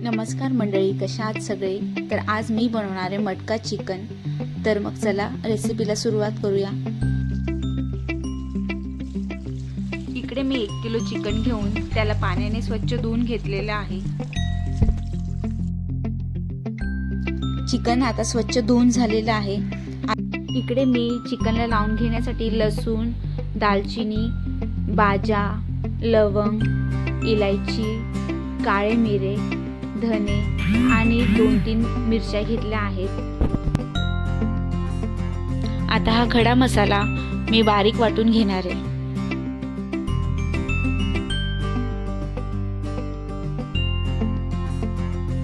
नमस्कार मंडळी, कशा आहात सगळे? तर आज मी बनवणार आहे मटका चिकन. तर मग चला रेसिपीला सुरुवात करूया. इकडे मी 1 किलो चिकन घेऊन त्याला पाण्याने स्वच्छ धुवून घेतलेलं आहे. चिकन आता स्वच्छ धुवून झालेलं आहे. इकडे मी चिकनला लावून घेण्यासाठी लसूण, दालचिनी, बाजा, लवंग, इलायची, काळे मिरे, धने आणि 2-3 मिरच्या घेतल्या आहेत. आता हा खडा मसाला मी बारीक वाटून घेणार आहे.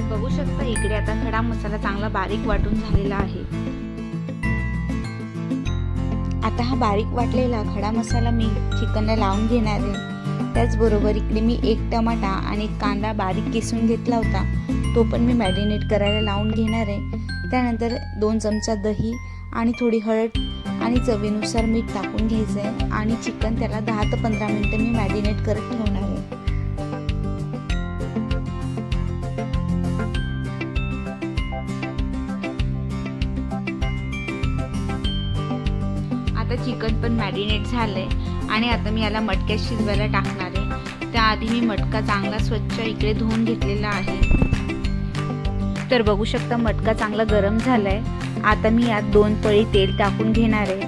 बघू शकता इकडे आता खडा मसाला चांगला बारीक वाटून झालेला आहे. आता हा बारीक वाटलेला खडा मसाला मी चिकनला लावून घेणार आहे. त्याचबरोबर इकडे मी 1 टमाटा आणि कांदा बारीक किसून घेतला होता, तो पण मी मॅरिनेट करायला लावून घेणार आहे. त्यानंतर 2 चमचा दही आणि थोडी हळद आणि चवीनुसार मीठ टाकून घ्यायचं आहे आणि चिकन त्याला 10 ते 15 मिनिटं मी मॅरिनेट करत ठेवणार आहे. आता चिकन पण मॅरिनेट झालंय आणि आता मी याला मटक्यात शिजवायला टाकणार आहे. त्याआधी मी मटका चांगला स्वच्छ इकडे धुवून घेतलेला आहे. तर बघू शकता मटका चांगला गरम झालाय. आता मी यात 2 पळी तेल टाकून घेणार आहे.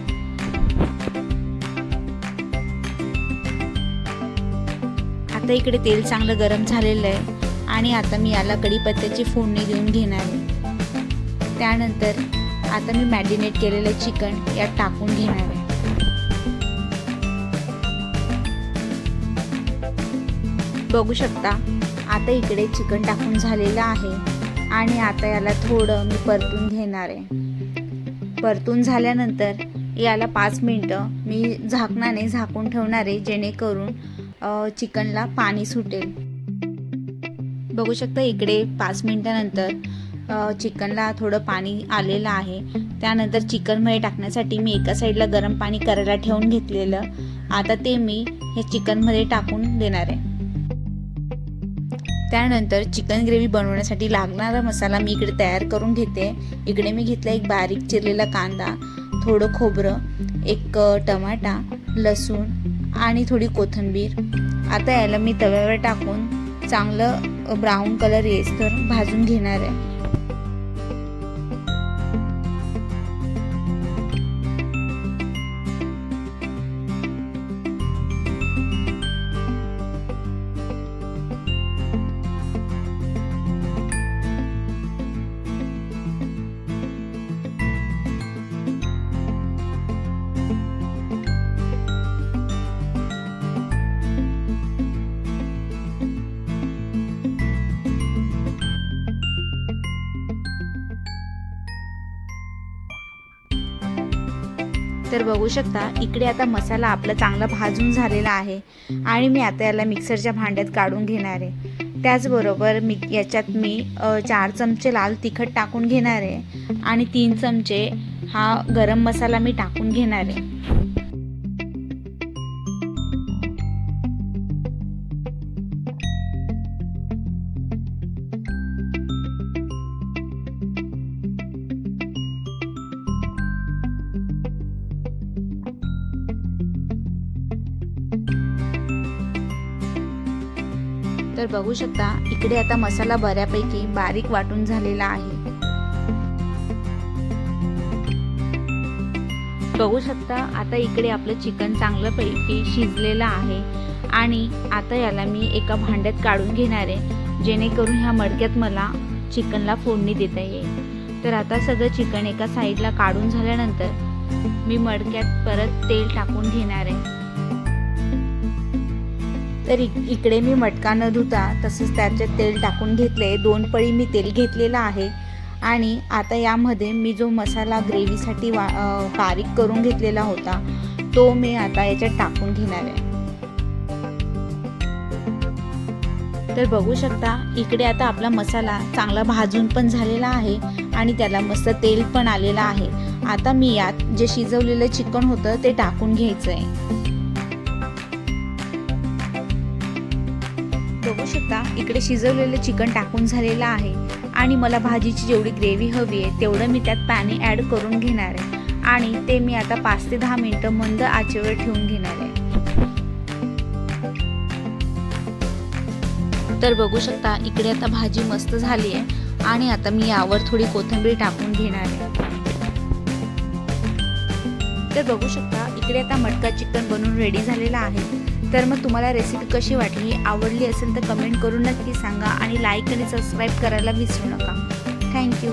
आता इकडे तेल चांगलं गरम झालेलं आहे आणि आता मी याला कढीपत्त्याची फोडणी देऊन घेणार आहे. त्यानंतर आता मी मॅरिनेट केलेलं चिकन यात टाकून घेणार आहे. बघू शकता आता इकडे चिकन टाकून झालेलं आहे आणि आता याला थोडं मी परतून घेणार आहे. परतून झाल्यानंतर याला 5 मिनिटं मी झाकणाने झाकून ठेवणार आहे, जेणेकरून चिकनला पाणी सुटेल. बघू शकता इकडे 5 मिनिटानंतर चिकनला थोडं पाणी आलेलं आहे. त्यानंतर चिकनमध्ये टाकण्यासाठी मी एका साईडला गरम पाणी करायला ठेवून घेतलेलं, आता ते मी हे चिकनमध्ये टाकून देणार आहे. त्यानंतर चिकन ग्रेव्ही बनवण्यासाठी लागणारा मसाला मी इकडे तयार करून घेते. इकडे मी घेतला 1 बारीक चिरलेला कांदा, थोडं खोबरं, 1 टमाटा, लसूण आणि थोडी कोथिंबीर. आता याला मी तव्यावर टाकून चांगलं ब्राऊन कलर येईस्तोवर भाजून घेणार आहे. तर बघू शकता इकडे आता मसाला आपला चांगला भाजून झालेला आहे आणि मी आता याला मिक्सरच्या भांड्यात काढून घेणार आहे. त्याचबरोबर याच्यात मी 4 चमचे लाल तिखट टाकून घेणार आहे आणि 3 चमचे हा गरम मसाला मी टाकून घेणार आहे. तर बघू शकता इकडे आता मसाला बऱ्यापैकी बारीक वाटून झालेला आहे. बघू शकता आता इकडे आपलं चिकन चांगल्यापैकी शिजलेलं आहे आणि आता याला मी एका भांड्यात काढून घेणार आहे, जेणेकरून ह्या मडक्यात मला चिकनला फोडणी देता येईल. तर आता सगळं चिकन एका साईडला काढून झाल्यानंतर मी मडक्यात परत तेल टाकून घेणार आहे. तर इकडे मी मटका न धुता तसंच त्याच्यात तेल टाकून घेतले. 2 पळी मी तेल घेतलेलं आहे आणि आता यामध्ये मी जो मसाला ग्रेव्हीसाठी बारीक करून घेतलेला होता तो मी आता याच्यात टाकून घेणार आहे. तर बघू शकता इकडे आता आपला मसाला चांगला भाजून पण झालेला आहे आणि त्याला मस्त तेल पण आलेलं आहे. आता मी यात जे शिजवलेलं चिकन होतं ते टाकून घ्यायचं आहे. बघू शकता इकडे शिजवलेलं चिकन टाकून झालेलं आहे आणि मला भाजीची जेवढी ग्रेव्ही हवी आहे तेवढं मी त्यात पाणी ॲड करून घेणार आहे आणि ते मी आता 5 ते 10 मिनिटं मंद आचेवर ठेवून घेणार आहे. तर बघू शकता इकडे आता भाजी मस्त झाली आहे आणि आता मी यावर थोडी कोथिंबीर टाकून घेणार आहे. तर बघू शकता इकडे आता मटका चिकन बनवून रेडी झालेला आहे. तर मग तुम्हाला रेसिपी कशी वाटली, आवडली असेल तर कमेंट करून नक्की सांगा आणि लाईक आणि सबस्क्राईब करायला विसरू नका. थँक्यू.